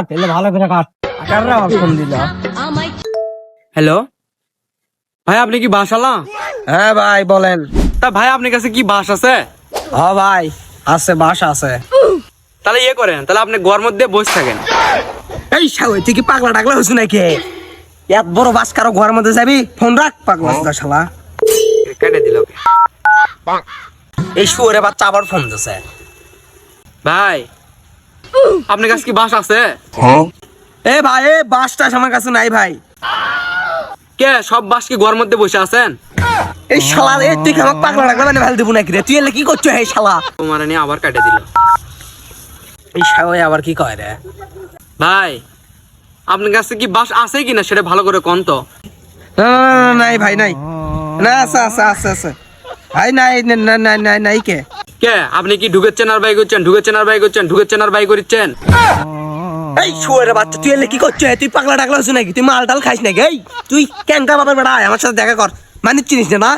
তাহলে ভালো করে কাট। কাররা ফোন দিল। হ্যালো ভাই, আপনি কি বাসালা? হ্যাঁ ভাই বলেন। তা ভাই আপনার কাছে কি বাস আছে? হ্যাঁ ভাই আছে, বাস আছে। তাহলে ইয়ে করেন, তাহলে আপনি ঘর মধ্যে বসে থাকেন। এই শালা তুই কি পাগলা টাগলা হইছ নাকি? এত বড় বাস কারো ঘরের মধ্যে যাবি? ফোন রাখ পাগলা শালা। কেটে দিল। এই শুয়োরে বাচ্চা আবার ফোন দিছে। ভাই আপনার কাছে কি বাস আছে? এ ভাই এ বাসটা আমার কাছে নাই ভাই। কে সব বাস কি ঘর মধ্যে বসে আছেন? এই শালা এ তুই কি আমাকে পাগলা টাগলা মানে ফেল দিব নাকি রে? তুই এলে কি করছো এই শালা? তোমার নিয়ে আবার কেটে দিল। এই শালা আবার কি কয় রে? ভাই আপনার কাছে কি বাস আছে কিনা সেটা ভালো করে কোন তো। নাই ভাই নাই। না আছে আছে আছে আছে ভাই নাই নাই নাই নাই নাই কে? কে আপনি কি ঢুকেছেন আর বাই করছেন, ঢুকেছেন আর বাই করছেন, ঢুকেছেন আর বাই করছেন? এই শুয়োরে বাচ্চা তুই এলে কি করছো? তুই পাগলা টাগলা হইছ নাকি? তুই মাল টাল খাইস নাকি? এই তুই ক্যাংকা বাবার বেড়া আয় আমার সাথে দেখা কর। মানে চিনিস না?